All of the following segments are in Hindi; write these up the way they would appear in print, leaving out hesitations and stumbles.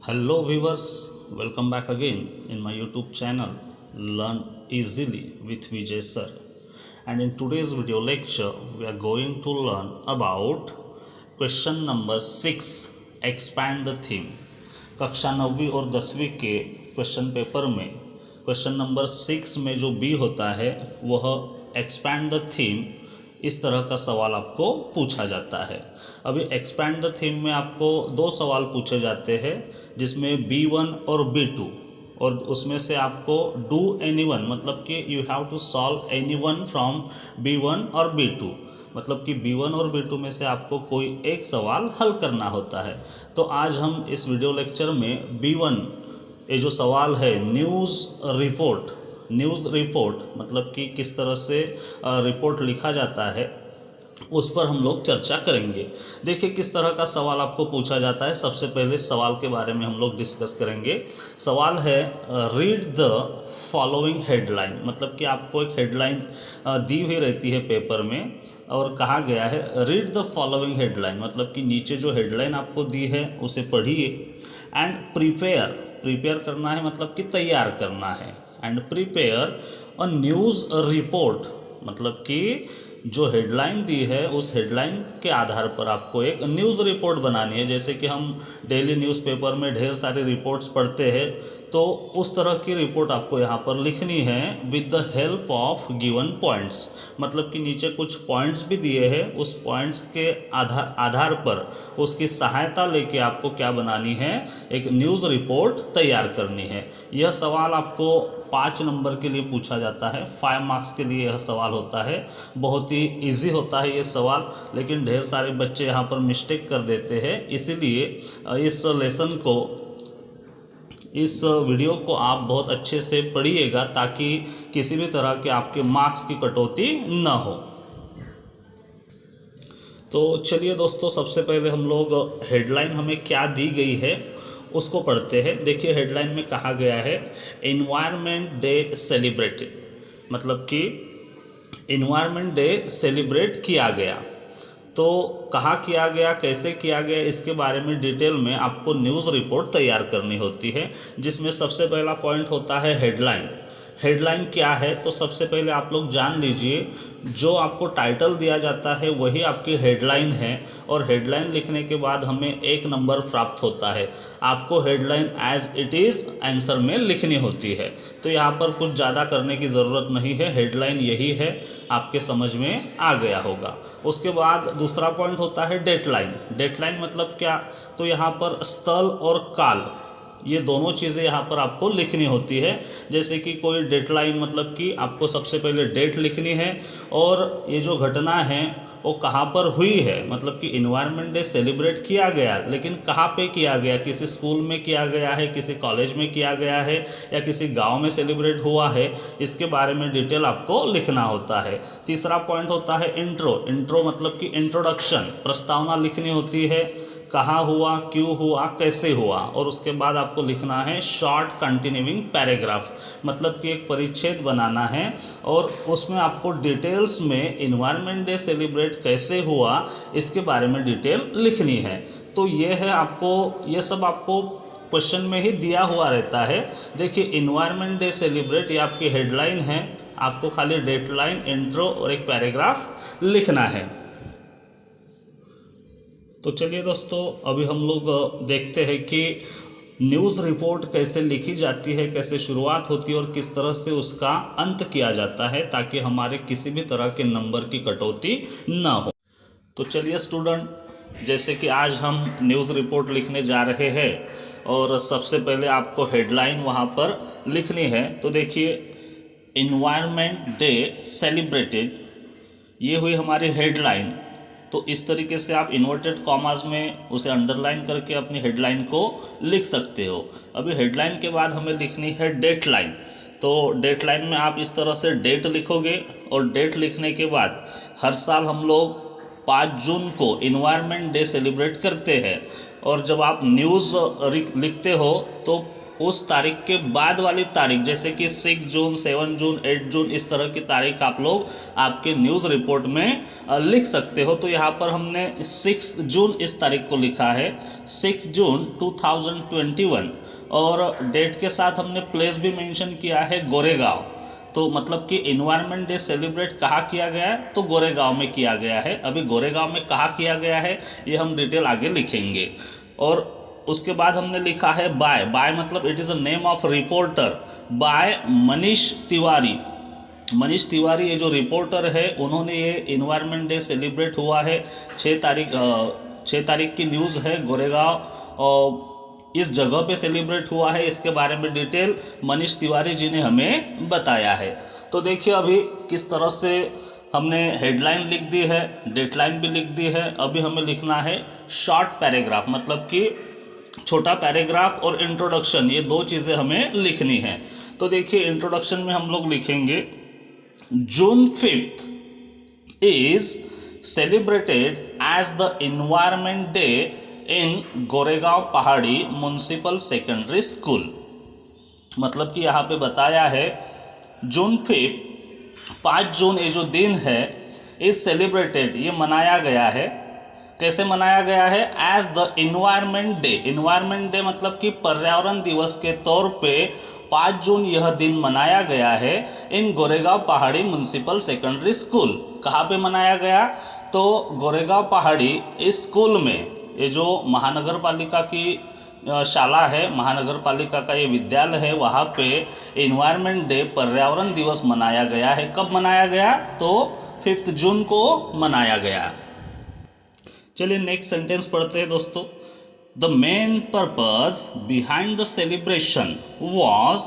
Hello viewers, welcome back again in my YouTube channel Learn Easily with Vijay Sir. And in today's video lecture, we are going to learn about question number 6, expand the theme. कक्षा 9वीं और 10वीं के क्वेश्चन पेपर में क्वेश्चन नंबर 6 में जो बी होता है वह एक्सपैंड द थीम, इस तरह का सवाल आपको पूछा जाता है। अभी एक्सपैंड द थीम में आपको दो सवाल पूछे जाते हैं, जिसमें B1 और B2, और उसमें से आपको डू एनी वन, मतलब कि you have to solve any one from B1 और B2, मतलब कि B1 और B2 में से आपको कोई एक सवाल हल करना होता है। तो आज हम इस वीडियो लेक्चर में B1 ये जो सवाल है न्यूज़ रिपोर्ट मतलब कि किस तरह से रिपोर्ट लिखा जाता है, उस पर हम लोग चर्चा करेंगे। देखिए किस तरह का सवाल आपको पूछा जाता है। सबसे पहले सवाल के बारे में हम लोग डिस्कस करेंगे। सवाल है रीड द फॉलोइंग हेडलाइन, मतलब कि आपको एक हेडलाइन दी हुई रहती है पेपर में और कहा गया है रीड द फॉलोइंग हेडलाइन, मतलब कि नीचे जो हेडलाइन आपको दी है उसे पढ़िए एंड प्रिपेयर करना है, मतलब कि तैयार करना है, and prepare a news report, मतलब कि जो हेडलाइन दी है उस हेडलाइन के आधार पर आपको एक न्यूज़ रिपोर्ट बनानी है। जैसे कि हम डेली न्यूज़पेपर में ढेर सारी रिपोर्ट्स पढ़ते हैं, तो उस तरह की रिपोर्ट आपको यहाँ पर लिखनी है with the help of given points, मतलब कि नीचे कुछ पॉइंट्स भी दिए हैं, उस पॉइंट्स के आधार पर उसकी सहायता लेके आपको क्या बनानी है, एक न्यूज़ रिपोर्ट तैयार करनी है। यह सवाल आपको 5 नंबर के लिए पूछा जाता है, 5 मार्क्स के लिए यह सवाल होता है। बहुत ही इजी होता है ये सवाल, लेकिन ढेर सारे बच्चे यहाँ पर मिस्टेक कर देते हैं। इसीलिए इस वीडियो को आप बहुत अच्छे से पढ़िएगा ताकि किसी भी तरह के आपके मार्क्स की कटौती न हो। तो चलिए दोस्तों, सबसे पहले हम लोग हेडलाइन हमें क्या दी गई है उसको पढ़ते हैं। देखिए हेडलाइन में कहा गया है एनवायरनमेंट डे सेलिब्रेटेड, मतलब कि एनवायरनमेंट डे सेलिब्रेट किया गया। तो कहाँ किया गया, कैसे किया गया, इसके बारे में डिटेल में आपको न्यूज़ रिपोर्ट तैयार करनी होती है, जिसमें सबसे पहला पॉइंट होता है हेडलाइन। हेडलाइन क्या है, तो सबसे पहले आप लोग जान लीजिए जो आपको टाइटल दिया जाता है वही आपकी हेडलाइन है, और हेडलाइन लिखने के बाद हमें 1 नंबर प्राप्त होता है। आपको headline as it is answer में लिखनी होती है, तो यहाँ पर कुछ ज़्यादा करने की ज़रूरत नहीं है, हेडलाइन यही है, आपके समझ में आ गया होगा। उसके बाद दूसरा पॉइंट होता है डेटलाइन। डेटलाइन मतलब क्या, तो यहाँ पर स्थल और काल, ये दोनों चीज़ें यहाँ पर आपको लिखनी होती है। जैसे कि कोई डेटलाइन मतलब कि आपको सबसे पहले डेट लिखनी है, और ये जो घटना है वो कहाँ पर हुई है, मतलब कि एनवायरनमेंट डे सेलिब्रेट किया गया, लेकिन कहाँ पे किया गया, किसी स्कूल में किया गया है, किसी कॉलेज में किया गया है, या किसी गांव में सेलिब्रेट हुआ है, इसके बारे में डिटेल आपको लिखना होता है। तीसरा पॉइंट होता है इंट्रो मतलब कि इंट्रोडक्शन, प्रस्तावना लिखनी होती है, कहाँ हुआ, क्यों हुआ, कैसे हुआ, और उसके बाद आपको लिखना है शॉर्ट कंटिन्यूइंग पैराग्राफ, मतलब कि एक परिच्छेद बनाना है, और उसमें आपको डिटेल्स में एनवायरनमेंट डे सेलिब्रेट कैसे हुआ इसके बारे में डिटेल लिखनी है। तो ये है, आपको ये सब आपको क्वेश्चन में ही दिया हुआ रहता है। देखिए एनवायरनमेंट डे सेलिब्रेट ये आपकी हेडलाइन है, आपको खाली डेटलाइन, इंट्रो और एक पैराग्राफ लिखना है। तो चलिए दोस्तों, अभी हम लोग देखते हैं कि न्यूज़ रिपोर्ट कैसे लिखी जाती है, कैसे शुरुआत होती है और किस तरह से उसका अंत किया जाता है, ताकि हमारे किसी भी तरह के नंबर की कटौती ना हो। तो चलिए स्टूडेंट, जैसे कि आज हम न्यूज़ रिपोर्ट लिखने जा रहे हैं, और सबसे पहले आपको हेडलाइन वहाँ पर लिखनी है। तो देखिए एनवायरनमेंट डे सेलिब्रेटेड, ये हुई हमारी हेडलाइन। तो इस तरीके से आप इन्वर्टेड कॉमास में उसे अंडरलाइन करके अपनी हेडलाइन को लिख सकते हो। अभी हेडलाइन के बाद हमें लिखनी है डेटलाइन। तो डेटलाइन में आप इस तरह से डेट लिखोगे, और डेट लिखने के बाद हर साल हम लोग 5 जून को एनवायरनमेंट डे सेलिब्रेट करते हैं, और जब आप न्यूज़ लिखते हो तो उस तारीख के बाद वाली तारीख, जैसे कि 6 जून, 7 जून, 8 जून, इस तरह की तारीख आप लोग आपके न्यूज़ रिपोर्ट में लिख सकते हो। तो यहाँ पर हमने 6 जून इस तारीख को लिखा है, 6 जून 2021, और डेट के साथ हमने प्लेस भी मेंशन किया है गोरेगांव। तो मतलब कि इन्वायरमेंट डे सेलिब्रेट कहाँ किया गया है, तो गोरेगांव में किया गया है। अभी गोरेगांव में कहाँ किया गया है ये हम डिटेल आगे लिखेंगे। और उसके बाद हमने लिखा है बाय, बाय मतलब it is a name of reporter, by Manish Tiwari. Manish Tiwari ये जो रिपोर्टर है, उन्होंने ये इन्वायरमेंट डे सेलिब्रेट हुआ है 6 तारीख की न्यूज़ है, गोरेगांव और इस जगह पे सेलिब्रेट हुआ है। इसके बारे में डिटेल मनीष तिवारी जी ने हमें बताया है। तो देखिए अभी किस तरह से हमने हेडलाइन लिख दी है, डेटलाइन भी लिख दी है। अभी हमें लिखना है शॉर्ट पैराग्राफ, मतलब कि छोटा पैराग्राफ और इंट्रोडक्शन, ये 2 चीज़ें हमें लिखनी है। तो देखिए इंट्रोडक्शन में हम लोग लिखेंगे June 5 is celebrated as the environment day in Goregaon Pahadi municipal secondary school. मतलब कि यहाँ पे बताया है जून 5 जून ये जो दिन है इज सेलिब्रेटेड, ये मनाया गया है। कैसे मनाया गया है? As the environment day. Environment day मतलब कि पर्यावरण दिवस के तौर पे 5 जून यह दिन मनाया गया है इन Goregaon Pahadi municipal secondary school. कहाँ पे मनाया गया? तो गोरेगांव पहाड़ी इस स्कूल में, ये जो महानगर पालिका की शाला है, महानगर पालिका का ये विद्यालय है, वहाँ पे एनवायरनमेंट डे पर्यावरण दिवस मनाया गया है। कब मनाया गया? तो 5 जून को मनाया गया। चलिए नेक्स्ट सेंटेंस पढ़ते हैं दोस्तों। The main purpose behind the celebration was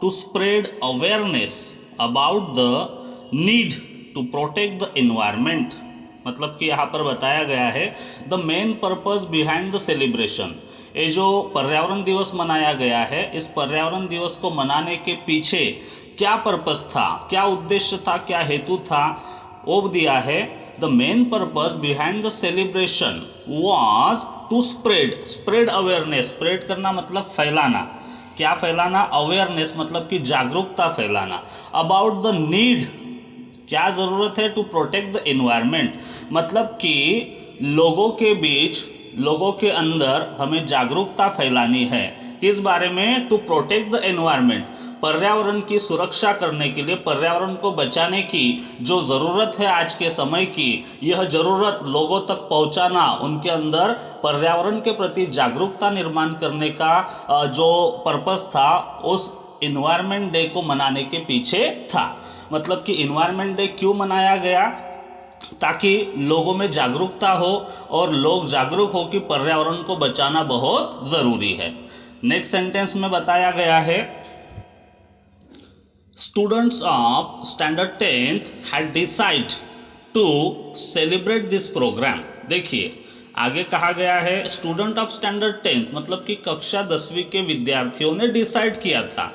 to spread awareness about the need to protect the environment. मतलब कि यहाँ पर बताया गया है the main purpose behind the celebration, ये जो पर्यावरण दिवस मनाया गया है, इस पर्यावरण दिवस को मनाने के पीछे क्या पर्पस था, क्या उद्देश्य था, क्या हेतु था, वो दिया है। The main purpose behind the celebration was to spread, spread awareness, spread करना मतलब फैलाना, क्या फैलाना? अवेयरनेस मतलब कि जागरूकता फैलाना। अबाउट द नीड, क्या जरूरत है? टू प्रोटेक्ट द एनवायरनमेंट, मतलब कि लोगों के बीच, लोगों के अंदर हमें जागरूकता फैलानी है। किस बारे में? टू प्रोटेक्ट द एनवायरनमेंट, पर्यावरण की सुरक्षा करने के लिए, पर्यावरण को बचाने की जो ज़रूरत है आज के समय की, यह ज़रूरत लोगों तक पहुंचाना, उनके अंदर पर्यावरण के प्रति जागरूकता निर्माण करने का जो पर्पस था, उस इन्वायरमेंट डे को मनाने के पीछे था। मतलब कि इन्वायरमेंट डे क्यों मनाया गया? ताकि लोगों में जागरूकता हो और लोग जागरूक हो कि पर्यावरण को बचाना बहुत ज़रूरी है। नेक्स्ट सेंटेंस में बताया गया है students of standard 10th had decide to celebrate this program. देखिए आगे कहा गया है स्टूडेंट ऑफ स्टैंडर्ड 10th मतलब कि कक्षा 10वीं के विद्यार्थियों ने डिसाइड किया था।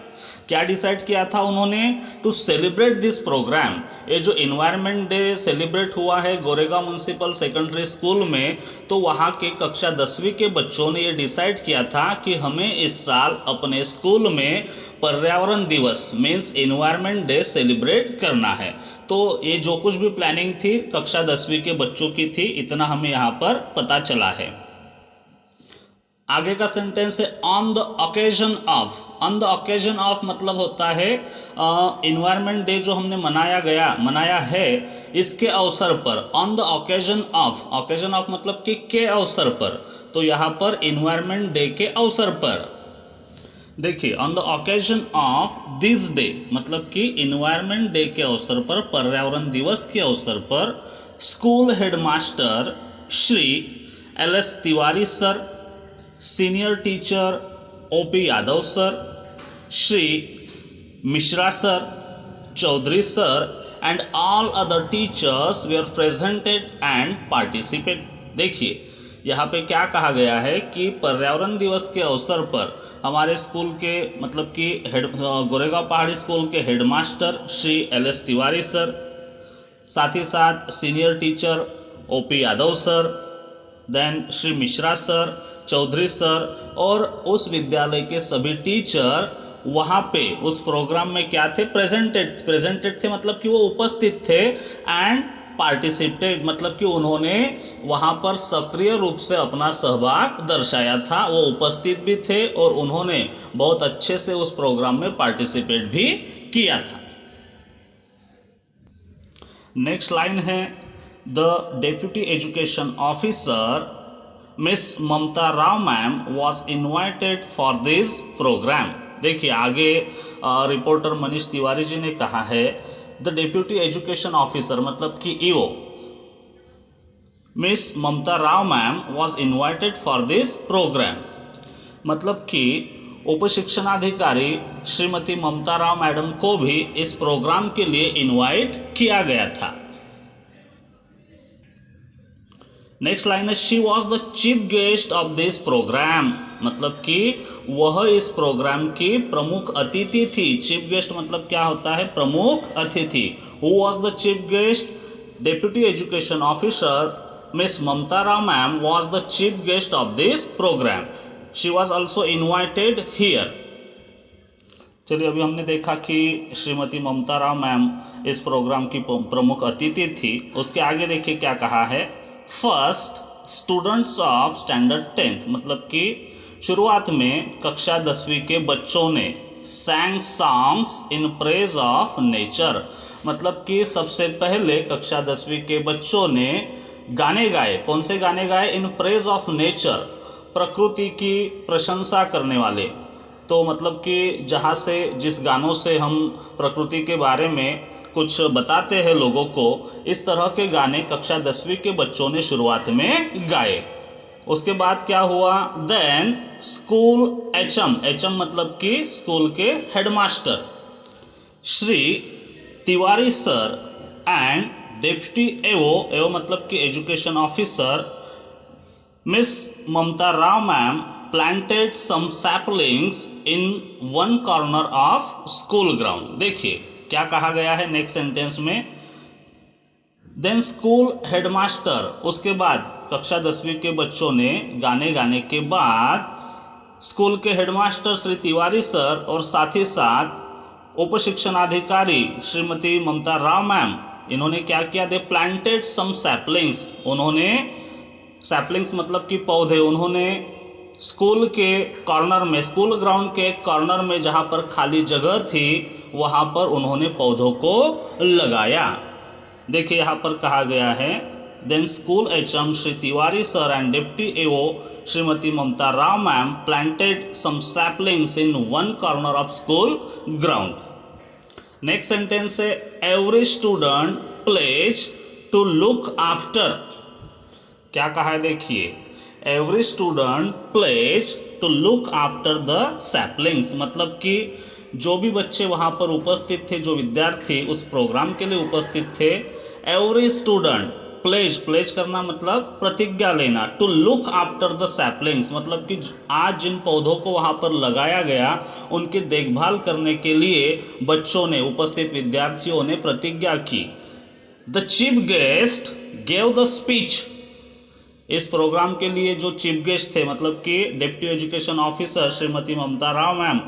क्या डिसाइड किया था उन्होंने? टू सेलिब्रेट दिस प्रोग्राम, ये जो इन्वायरमेंट डे सेलिब्रेट हुआ है गोरेगांव म्युनिसिपल सेकेंडरी स्कूल में, तो वहाँ के कक्षा 10वीं के बच्चों ने ये डिसाइड किया था कि हमें इस साल अपने स्कूल में पर्यावरण दिवस मीन्स इन्वायरमेंट डे सेलिब्रेट करना है। तो ये जो कुछ भी प्लानिंग थी कक्षा 10वीं के बच्चों की थी, इतना हमें यहाँ पर पता चला है। आगे का सेंटेंस है on the occasion of. On the occasion of मतलब होता है इन्वायरमेंट डे जो हमने मनाया है इसके अवसर पर। On the occasion of, occasion of मतलब कि के अवसर पर, तो यहाँ पर इन्वायरमेंट डे के अवसर पर। देखिए on the occasion of this day मतलब कि इन्वायरमेंट डे के अवसर पर, पर्यावरण दिवस के अवसर पर, school headmaster Shri LS Tiwari sir, senior teacher OP Yadav sir, Shri Mishra sir, Chaudhary sir and all other teachers were presented and participate. देखिए यहाँ पे क्या कहा गया है कि पर्यावरण दिवस के अवसर पर हमारे स्कूल के मतलब कि गोरेगांव पहाड़ी स्कूल के headmaster Shri LS Tiwari sir, साथ ही साथ senior teacher OP Yadav sir, then Shri Mishra sir, Chaudhary sir और उस विद्यालय के सभी टीचर वहाँ पे उस प्रोग्राम में क्या थे, प्रेजेंटेड थे, मतलब कि वो उपस्थित थे, एंड पार्टिसिपेटेड मतलब कि उन्होंने वहाँ पर सक्रिय रूप से अपना सहभाग दर्शाया था, वो उपस्थित भी थे और उन्होंने बहुत अच्छे से उस प्रोग्राम में पार्टिसिपेट भी किया था। नेक्स्ट लाइन है, the deputy education officer miss Mamata Rao ma'am was invited for this program. देखिए आगे रिपोर्टर मनीष तिवारी जी ने कहा है, द डेप्यूटी एजुकेशन ऑफिसर मतलब कि EO miss Mamata Rao ma'am was invited for this program, मतलब कि उप शिक्षणाधिकारी श्रीमती ममता राव मैडम को भी इस प्रोग्राम के लिए इनवाइट किया गया था। नेक्स्ट लाइन है, she was the chief guest of this program, मतलब कि वह इस प्रोग्राम की प्रमुख अतिथि थी। चीफ गेस्ट मतलब क्या होता है, प्रमुख अतिथि। Who was the chief guest, deputy education officer miss Mamata Rao ma'am was the chief guest of this program, she was also invited here. चलिए अभी हमने देखा कि श्रीमती ममता राव मैम इस प्रोग्राम की प्रमुख अतिथि थी। उसके आगे देखिए क्या कहा है, first students of standard 10th, मतलब कि शुरुआत में कक्षा 10वीं के बच्चों ने सैंग songs in praise of nature, मतलब कि सबसे पहले कक्षा 10वीं के बच्चों ने गाने गाए। कौन से गाने गाए, इन प्रेज ऑफ नेचर, प्रकृति की प्रशंसा करने वाले। तो मतलब कि जहाँ से जिस गानों से हम प्रकृति के बारे में कुछ बताते हैं लोगों को, इस तरह के गाने कक्षा 10वीं के बच्चों ने शुरुआत में गाए। उसके बाद क्या हुआ, देन स्कूल एचएम मतलब कि स्कूल के headmaster Shri Tiwari sir and deputy AO मतलब कि education officer miss Mamata Rao ma'am planted some saplings in one corner of school ground. देखिए क्या कहा गया है नेक्स्ट सेंटेंस में, देन स्कूल हेडमास्टर, उसके बाद कक्षा 10वीं के बच्चों ने गाने गाने के बाद स्कूल के हेडमास्टर श्री तिवारी सर और साथ ही साथ उप शिक्षणाधिकारी श्रीमती ममता राव मैम, इन्होंने क्या किया, दे प्लांटेड सम सैपलिंग्स, उन्होंने सैपलिंग्स मतलब कि पौधे, उन्होंने स्कूल के कॉर्नर में, स्कूल ग्राउंड के कॉर्नर में जहाँ पर खाली जगह थी वहाँ पर उन्होंने पौधों को लगाया। देखिए यहाँ पर कहा गया है, then school HM Shri Tiwari sir and deputy AO Shrimati Mamata Rao ma'am planted some saplings in one corner of school ground. Next sentence है, every student pledge to look after. क्या कहा है देखिए, every student pledge to look after the saplings, मतलब कि जो भी बच्चे वहाँ पर उपस्थित थे, जो विद्यार्थी उस प्रोग्राम के लिए उपस्थित थे, एवरी स्टूडेंट प्लेज करना मतलब प्रतिज्ञा लेना, to look after the saplings मतलब कि आज जिन पौधों को वहाँ पर लगाया गया उनकी देखभाल करने के लिए बच्चों ने, उपस्थित विद्यार्थियों ने प्रतिज्ञा की। The chief guest gave the speech, इस प्रोग्राम के लिए जो चीफ गेस्ट थे मतलब कि deputy education officer Shrimati Mamata Rao ma'am,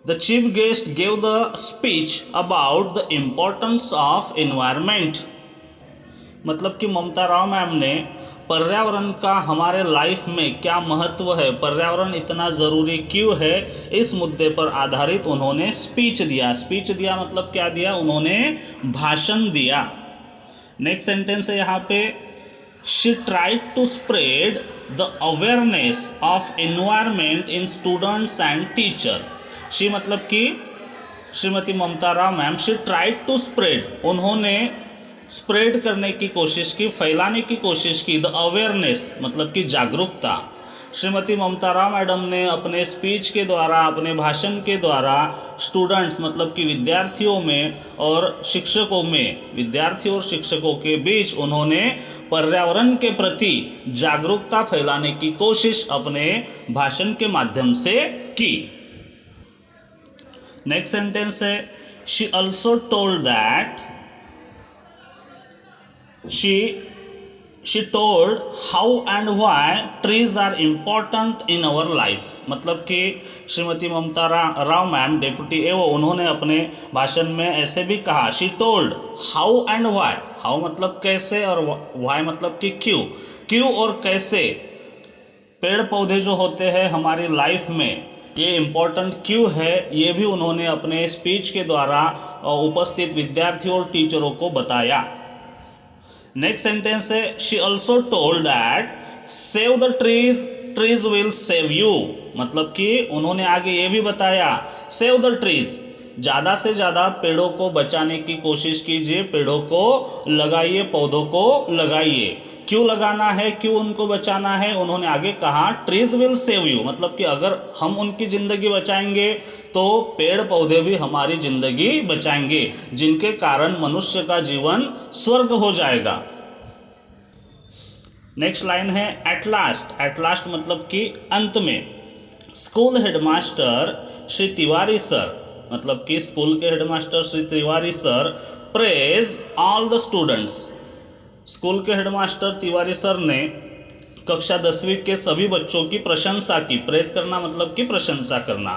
the chief guest gave the speech about the importance of environment, मतलब कि ममता राव मैम ने पर्यावरण का हमारे लाइफ में क्या महत्व है, पर्यावरण इतना ज़रूरी क्यों है, इस मुद्दे पर आधारित उन्होंने स्पीच दिया मतलब क्या दिया, उन्होंने भाषण दिया। नेक्स्ट सेंटेंस है यहाँ पे, she tried to spread the awareness of environment in students and teacher। she मतलब कि श्रीमती ममता Rao ma'am, she tried to spread, उन्होंने स्प्रेड करने की कोशिश की, फैलाने की कोशिश की, द अवेयरनेस मतलब कि जागरूकता। श्रीमती ममता राव मैडम ने अपने स्पीच के द्वारा, अपने भाषण के द्वारा स्टूडेंट्स मतलब कि विद्यार्थियों में और शिक्षकों में, विद्यार्थियों और शिक्षकों के बीच उन्होंने पर्यावरण के प्रति जागरूकता फैलाने की कोशिश अपने भाषण के माध्यम से की। नेक्स्ट सेंटेंस है, she also told that she she told how and why trees are important in our life. मतलब कि श्रीमती ममता राव मैम डेप्यूटी एओ उन्होंने अपने भाषण में ऐसे भी कहा, she told how and why, how मतलब कैसे और वाई मतलब कि क्यों, क्यों और कैसे पेड़ पौधे जो होते हैं हमारी लाइफ में ये इम्पोर्टेंट क्यों है, ये भी उन्होंने अपने स्पीच के द्वारा उपस्थित विद्यार्थियों और टीचरों को बताया। नेक्स्ट सेंटेंस है, she also told that save the trees, trees will save you. मतलब कि उन्होंने आगे ये भी बताया, सेव द ट्रीज, ज़्यादा से ज़्यादा पेड़ों को बचाने की कोशिश कीजिए, पेड़ों को लगाइए, पौधों को लगाइए। क्यों लगाना है, क्यों उनको बचाना है, उन्होंने आगे कहा ट्रीज विल सेव यू। मतलब कि अगर हम उनकी ज़िंदगी बचाएंगे तो पेड़ पौधे भी हमारी ज़िंदगी बचाएंगे, जिनके कारण मनुष्य का जीवन स्वर्ग हो जाएगा। नेक्स्ट लाइन है एट लास्ट। एट लास्ट मतलब कि अंत में। School headmaster Shri Tiwari sir, मतलब कि स्कूल के headmaster Shri Tiwari sir praise all the students. School के हेडमास्टर तिवारी सर ने कक्षा 10वीं के सभी बच्चों की प्रशंसा की। प्रेज करना मतलब कि प्रशंसा करना।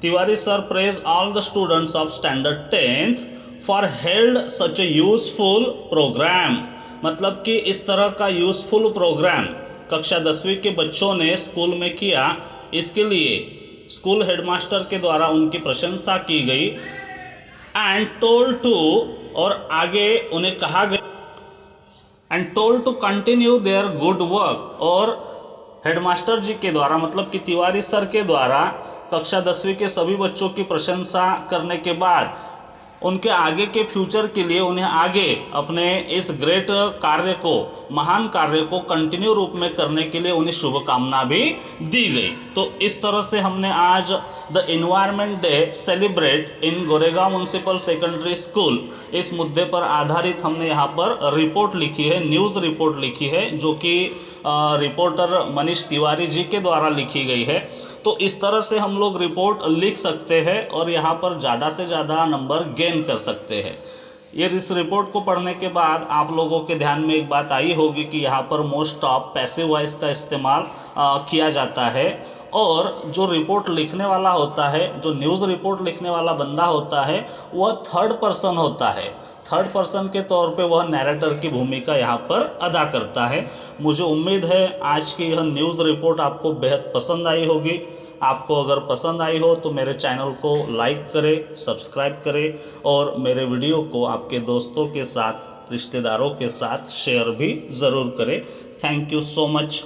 Tiwari sir praise all the students of standard 10th for held such a useful program. मतलब कि इस तरह का यूजफुल प्रोग्राम कक्षा 10वीं के बच्चों ने स्कूल में किया, इसके लिए स्कूल हेडमास्टर के द्वारा उनकी प्रशंसा की गई। एंड टोल्ड टू, और आगे उन्हें कहा गया, and told to continue their good work. और हेडमास्टर जी के द्वारा मतलब कि तिवारी सर के द्वारा कक्षा 10वीं के सभी बच्चों की प्रशंसा करने के बाद उनके आगे के फ्यूचर के लिए उन्हें आगे अपने इस ग्रेट कार्य को, महान कार्य को कंटिन्यू रूप में करने के लिए उन्हें शुभकामना भी दी गई। तो इस तरह से हमने आज the environment day celebrate in Goregaon municipal secondary school, इस मुद्दे पर आधारित हमने यहाँ पर रिपोर्ट लिखी है, न्यूज़ रिपोर्ट लिखी है, जो कि रिपोर्टर मनीष तिवारी जी के द्वारा लिखी गई है। तो इस तरह से हम लोग रिपोर्ट लिख सकते हैं और यहाँ पर ज़्यादा से ज़्यादा नंबर गेन कर सकते हैं। ये इस रिपोर्ट को पढ़ने के बाद आप लोगों के ध्यान में एक बात आई होगी कि यहाँ पर मोस्ट ऑफ पैसिव वॉइस का इस्तेमाल किया जाता है, और जो रिपोर्ट लिखने वाला होता है, जो न्यूज़ रिपोर्ट लिखने वाला बंदा होता है, वह थर्ड पर्सन होता है। थर्ड पर्सन के तौर पे वह नैरेटर की भूमिका यहाँ पर अदा करता है। मुझे उम्मीद है आज की यह न्यूज़ रिपोर्ट आपको बेहद पसंद आई होगी। आपको अगर पसंद आई हो तो मेरे चैनल को लाइक करें, सब्सक्राइब करें और मेरे वीडियो को आपके दोस्तों के साथ, रिश्तेदारों के साथ शेयर भी ज़रूर करें। Thank you so much.